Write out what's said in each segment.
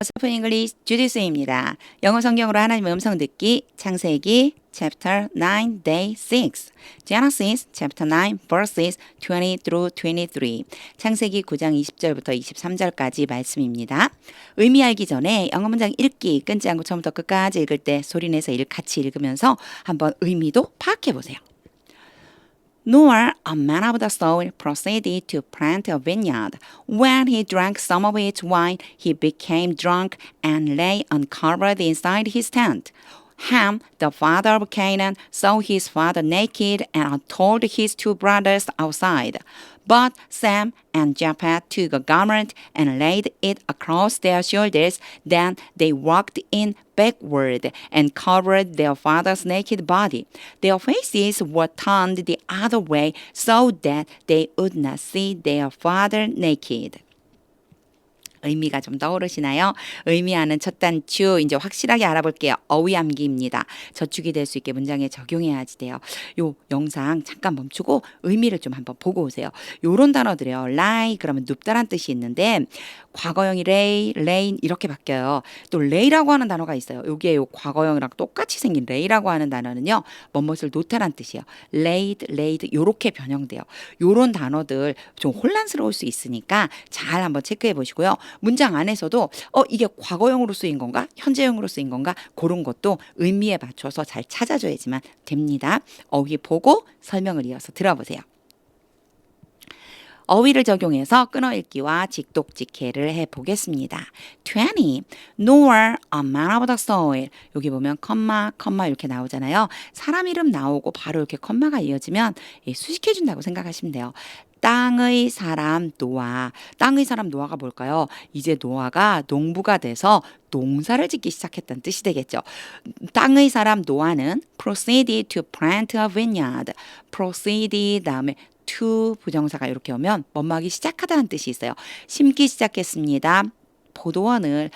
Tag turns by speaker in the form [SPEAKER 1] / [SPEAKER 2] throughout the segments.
[SPEAKER 1] Spoken English 주디스입니다. 영어 성경으로 하나님의 음성 듣기 창세기 chapter 9 day 6 Genesis chapter 9 verses 20 through 23 창세기 9장 20절부터 23절까지 말씀입니다. 의미 알기 전에 영어 문장 읽기 끊지 않고 처음부터 끝까지 읽을 때 소리내서 같이 읽으면서 한번 의미도 파악해 보세요. Noah, a man of the soil, proceeded to plant a vineyard. When he drank some of its wine, he became drunk and lay uncovered inside his tent. Ham, the father of Canaan, saw his father naked and told his two brothers outside. But Sam and Japheth took a garment and laid it across their shoulders. Then they walked in backward and covered their father's naked body. Their faces were turned the other way so that they would not see their father naked. 의미가 좀 떠오르시나요? 의미하는 첫 단추 이제 확실하게 알아볼게요. 어휘암기입니다. 저축이 될 수 있게 문장에 적용해야지 돼요. 요 영상 잠깐 멈추고 의미를 좀 한번 보고 오세요. 요런 단어들이요. lie 그러면 눕다란 뜻이 있는데 과거형이 lay, lain 이렇게 바뀌어요. 또 lay라고 하는 단어가 있어요. 여기에 요 과거형이랑 똑같이 생긴 lay라고 하는 단어는요. 뭐뭇을 놓다란 뜻이에요. laid, laid 요렇게 변형돼요. 요런 단어들 좀 혼란스러울 수 있으니까 잘 한번 체크해 보시고요. 문장 안에서도 이게 과거형으로 쓰인 건가? 현재형으로 쓰인 건가? 그런 것도 의미에 맞춰서 잘 찾아줘야지만 됩니다. 어휘 보고 설명을 이어서 들어보세요. 어휘를 적용해서 끊어읽기와 직독직해를 해보겠습니다. 20. Noah, a man of the soil. 여기 보면 컴마, 컴마 이렇게 나오잖아요. 사람 이름 나오고 바로 이렇게 컴마가 이어지면 수식해준다고 생각하시면 돼요. 땅의 사람 노아. 땅의 사람 노아가 뭘까요? 이제 노아가 농부가 돼서 농사를 짓기 시작했다는 뜻이 되겠죠. 땅의 사람 노아는 proceeded to plant a vineyard. proceed 다음에 to 부정사가 이렇게 오면 뭐뭐하기 시작하다는 뜻이 있어요. 심기 시작했습니다. 포도원을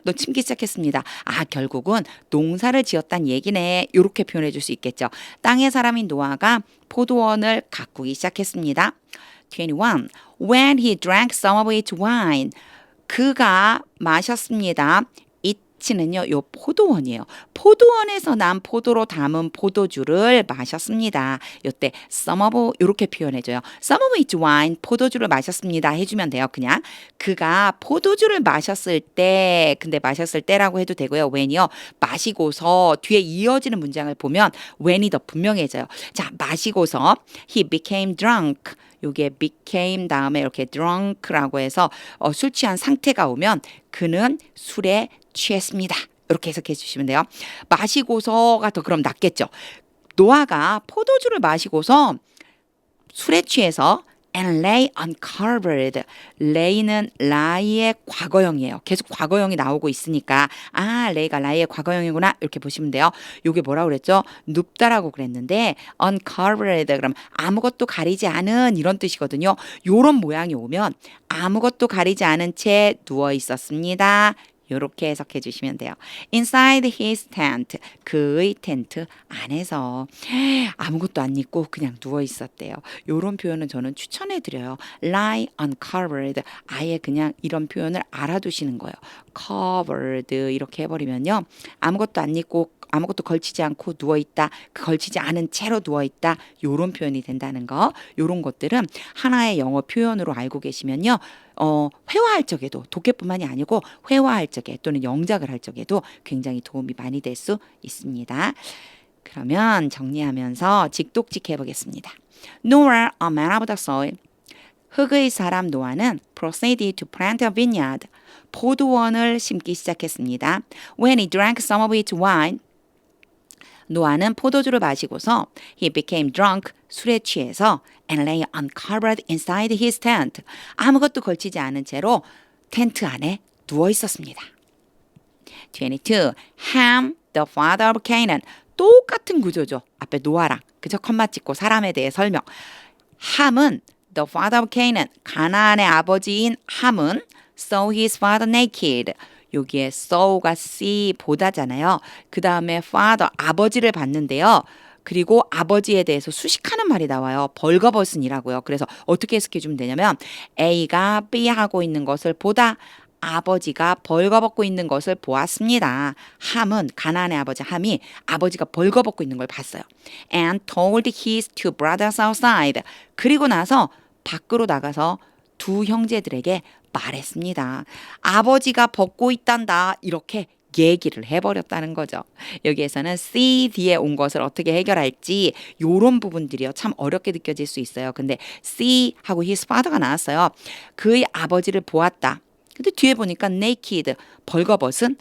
[SPEAKER 1] 또 심기 시작했습니다. 결국은 농사를 지었다는 얘기네. 이렇게 표현해 줄 수 있겠죠. 땅의 사람인 노아가 포도원을 가꾸기 시작했습니다. 21. When he drank some of its wine. 그가 마셨습니다. it는요, 요 포도원이에요. 포도원에서 난 포도로 담은 포도주를 마셨습니다. 요때 some of 이렇게 표현해줘요. some of its wine 포도주를 마셨습니다 해주면 돼요. 그냥 그가 포도주를 마셨을 때 근데 마셨을 때라고 해도 되고요. when이요. 마시고서 뒤에 이어지는 문장을 보면 when이 더 분명해져요. 자, 마시고서 he became drunk. 요게 became 다음에 이렇게 drunk라고 해서 술 취한 상태가 오면 그는 술에 취했습니다. 이렇게 해석해 주시면 돼요. 마시고서가 더 그럼 낫겠죠. 노아가 포도주를 마시고서 술에 취해서 and lay uncovered. lay는 lie의 과거형이에요. 계속 과거형이 나오고 있으니까 lay가 lie의 과거형이구나 이렇게 보시면 돼요. 이게 뭐라고 그랬죠? 눕다라고 그랬는데 uncovered 그럼 아무것도 가리지 않은 이런 뜻이거든요. 이런 모양이 오면 아무것도 가리지 않은 채 누워 있었습니다. 이렇게 해석해 주시면 돼요. Inside his tent. 그의 텐트 안에서 아무것도 안 입고 그냥 누워 있었대요. 이런 표현은 저는 추천해 드려요. lie uncovered. 아예 그냥 이런 표현을 알아두시는 거예요. covered 이렇게 해버리면요. 아무것도 안 입고 아무것도 걸치지 않고 누워있다. 걸치지 않은 채로 누워있다. 요런 표현이 된다는 거. 요런 것들은 하나의 영어 표현으로 알고 계시면요. 회화할 적에도 독해뿐만이 아니고 회화할 적에 또는 영작을 할 적에도 굉장히 도움이 많이 될 수 있습니다. 그러면 정리하면서 직독직해 보겠습니다. Noah, a man of the soil. 흙의 사람 노아는 proceeded to plant a vineyard. 포도원을 심기 시작했습니다. When he drank some of its wine. 노아는 포도주를 마시고서 he became drunk, 술에 취해서 and lay uncovered inside his tent. 아무것도 걸치지 않은 채로 텐트 안에 누워 있었습니다. 22. Ham, the father of Canaan. 똑같은 구조죠. 앞에 노아랑 그저 컴마 찍고 사람에 대해 설명. 함은 the father of Canaan. 가나안의 아버지인 함은 saw his father naked. 여기에 saw가 see 보다잖아요. 그 다음에 father 아버지를 봤는데요. 그리고 아버지에 대해서 수식하는 말이 나와요. 벌거벗은이라고요. 그래서 어떻게 해석해 주면 되냐면 A가 B 하고 있는 것을 보다 아버지가 벌거벗고 있는 것을 보았습니다. 함은 가나안의 아버지 함이 아버지가 벌거벗고 있는 걸 봤어요. And told his two brothers outside. 그리고 나서 밖으로 나가서 두 형제들에게 말했습니다. 아버지가 벗고 있단다. 이렇게 얘기를 해버렸다는 거죠. 여기에서는 see 뒤에 온 것을 어떻게 해결할지 요런 부분들이요. 참 어렵게 느껴질 수 있어요. 근데 see 하고 his father가 나왔어요. 그의 아버지를 보았다. 근데 뒤에 보니까 naked, 벌거벗은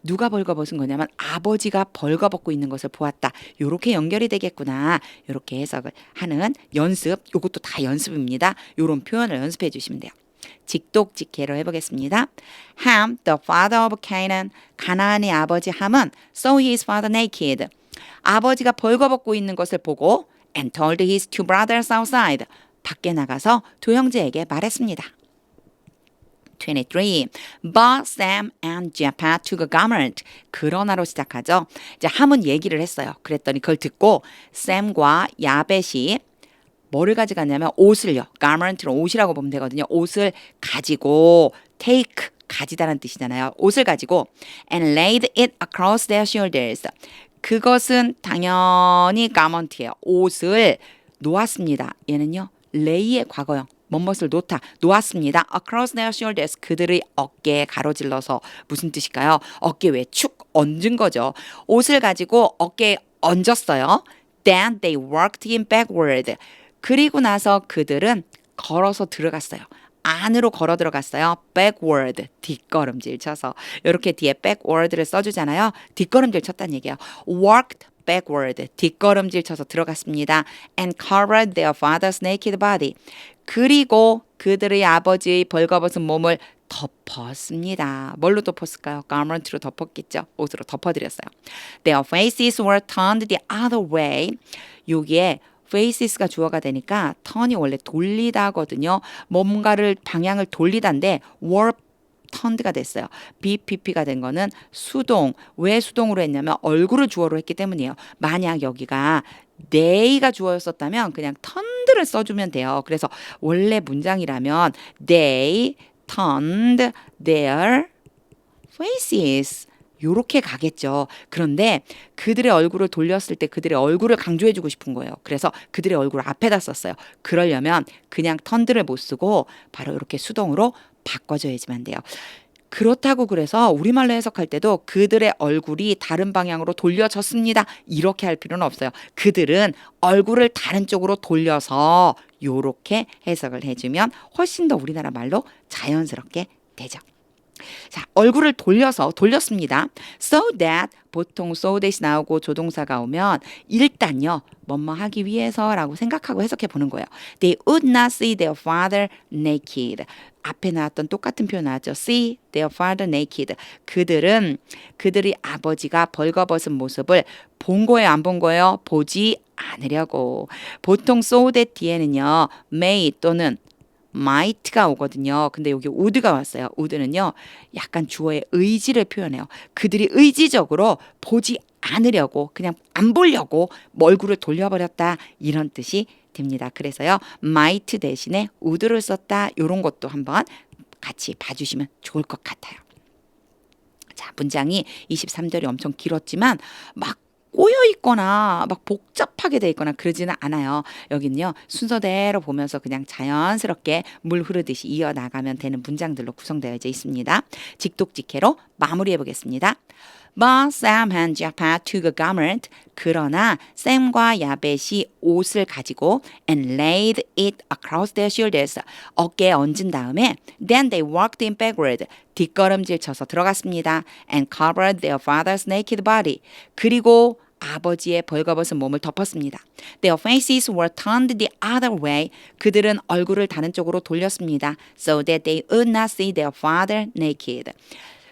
[SPEAKER 1] 누가 벌거벗은 거냐면 아버지가 벌거벗고 있는 것을 보았다. 요렇게 연결이 되겠구나. 요렇게 해석을 하는 연습. 요것도 다 연습입니다. 요런 표현을 연습해 주시면 돼요. 직독직해로 해보겠습니다. Ham, the father of Canaan, 가나안의 아버지 함은 saw his father naked. 아버지가 벌거벗고 있는 것을 보고 and told his two brothers outside. 밖에 나가서 두 형제에게 말했습니다. 23. But Sam and Japheth took a garment. 그러나로 시작하죠. 이제 함은 얘기를 했어요. 그랬더니 그걸 듣고 샘과 야벳이 뭐를 가져갔냐면 옷을요. garment로 옷이라고 보면 되거든요. 옷을 가지고 take 가지다라는 뜻이잖아요. 옷을 가지고 and laid it across their shoulders. 그것은 당연히 garment예요. 옷을 놓았습니다. 얘는요. lay의 과거형. 뭐뭇을 놓았습니다. across their shoulders. 그들의 어깨에 가로질러서 무슨 뜻일까요? 어깨 위에 축 얹은 거죠. 옷을 가지고 어깨에 얹었어요. Then they walked in backward. 그리고 나서 그들은 걸어서 들어갔어요. 안으로 걸어 들어갔어요. backward, 뒷걸음질 쳐서. 이렇게 뒤에 backward를 써주잖아요. 뒷걸음질 쳤다는 얘기예요. walked backward, 뒷걸음질 쳐서 들어갔습니다. and covered their father's naked body. 그리고 그들의 아버지의 벌거벗은 몸을 덮었습니다. 뭘로 덮었을까요? garment로 덮었겠죠. 옷으로 덮어드렸어요. Their faces were turned the other way. 여기에 faces가 주어가 되니까 turn이 원래 돌리다거든요. 뭔가를 방향을 돌리다인데 were turned가 됐어요. BPP가 된 거는 수동. 왜 수동으로 했냐면 얼굴을 주어로 했기 때문이에요. 만약 여기가 they가 주어였었다면 그냥 turned를 써주면 돼요. 그래서 원래 문장이라면 they turned their faces 요렇게 가겠죠. 그런데 그들의 얼굴을 돌렸을 때 그들의 얼굴을 강조해주고 싶은 거예요. 그래서 그들의 얼굴을 앞에다 썼어요. 그러려면 그냥 turned를 못 쓰고 바로 이렇게 수동으로 바꿔줘야지만 돼요. 그렇다고 그래서 우리말로 해석할 때도 그들의 얼굴이 다른 방향으로 돌려졌습니다. 이렇게 할 필요는 없어요. 그들은 얼굴을 다른 쪽으로 돌려서 요렇게 해석을 해주면 훨씬 더 우리나라 말로 자연스럽게 되죠. 자, 얼굴을 돌렸습니다. So that 보통 so that이 나오고 조동사가 오면 일단요. 뭐뭐 하기 위해서라고 생각하고 해석해 보는 거예요. They would not see their father naked. 앞에 나왔던 똑같은 표현 나왔죠. See their father naked. 그들은 그들의 아버지가 벌거벗은 모습을 본 거예요, 안 본 거예요? 보지 않으려고. 보통 so that 뒤에는요. may 또는 might가 오거든요. 근데 여기 would가 왔어요. would는요. 약간 주어의 의지를 표현해요. 그들이 의지적으로 보지 않으려고 그냥 안 보려고 얼굴을 돌려버렸다. 이런 뜻이 됩니다. 그래서요. might 대신에 would를 썼다. 이런 것도 한번 같이 봐주시면 좋을 것 같아요. 자, 문장이 23절이 엄청 길었지만 막 꼬여 있거나 막 복잡하게 돼 있거나 그러지는 않아요. 여기는요. 순서대로 보면서 그냥 자연스럽게 물 흐르듯이 이어나가면 되는 문장들로 구성되어 있습니다. 직독직해로 마무리해 보겠습니다. But Sam and Japheth took a garment. 그러나 샘과 야벳이 옷을 가지고 and laid it across their shoulders. 어깨에 얹은 다음에 then they walked in backward. 뒷걸음질 쳐서 들어갔습니다. and covered their father's naked body. 그리고 아버지의 벌거벗은 몸을 덮었습니다. Their faces were turned the other way. 그들은 얼굴을 다른 쪽으로 돌렸습니다. So that they would not see their father naked.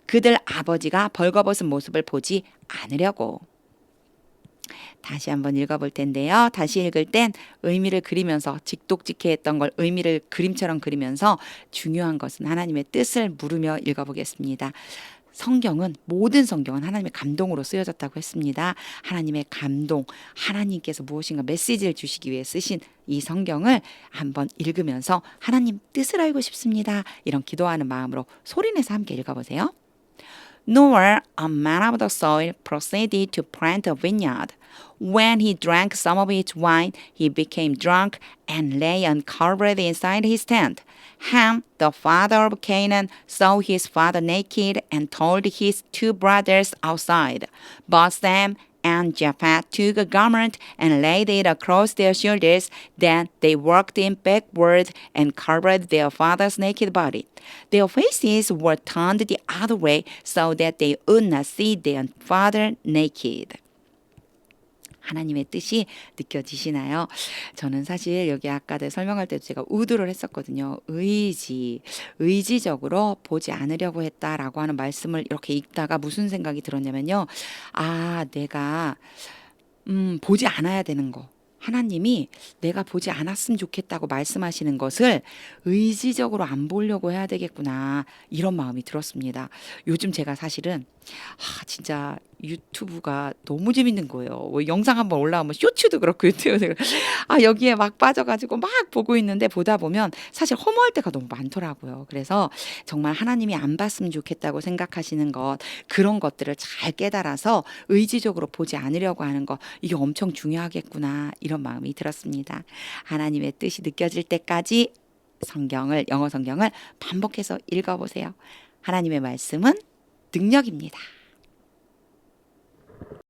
[SPEAKER 1] 그들 아버지가 벌거벗은 모습을 보지 않으려고. 다시 한번 읽어볼 텐데요. 다시 읽을 땐 의미를 그리면서 직독직해 했던 걸 의미를 그림처럼 그리면서 중요한 것은 하나님의 뜻을 물으며 읽어보겠습니다. 모든 성경은 하나님의 감동으로 쓰여졌다고 했습니다. 하나님의 감동, 하나님께서 무엇인가 메시지를 주시기 위해 쓰신 이 성경을 한번 읽으면서 하나님 뜻을 알고 싶습니다. 이런 기도하는 마음으로 소리내서 함께 읽어보세요. Nor a man of the soil proceeded to plant a vineyard. When he drank some of its wine, he became drunk and lay uncovered inside his tent. Ham, the father of Canaan, saw his father naked and told his two brothers outside. But Sam and Japheth took a garment and laid it across their shoulders. Then they walked in backward and covered their father's naked body. Their faces were turned the other way so that they would not see their father naked. 하나님의 뜻이 느껴지시나요? 저는 사실 여기 아까 설명할 때도 제가 우드를 했었거든요. 의지적으로 보지 않으려고 했다라고 하는 말씀을 이렇게 읽다가 무슨 생각이 들었냐면요. 내가 보지 않아야 되는 거. 하나님이 내가 보지 않았으면 좋겠다고 말씀하시는 것을 의지적으로 안 보려고 해야 되겠구나. 이런 마음이 들었습니다. 요즘 제가 사실은 진짜 유튜브가 너무 재밌는 거예요. 영상 한번 올라오면 쇼츠도 그렇고 유튜브도 그렇고 여기에 막 빠져가지고 막 보고 있는데 보다 보면 사실 허무할 때가 너무 많더라고요. 그래서 정말 하나님이 안 봤으면 좋겠다고 생각하시는 것, 그런 것들을 잘 깨달아서 의지적으로 보지 않으려고 하는 것, 이게 엄청 중요하겠구나, 이런 마음이 들었습니다. 하나님의 뜻이 느껴질 때까지 영어 성경을 반복해서 읽어보세요. 하나님의 말씀은 능력입니다.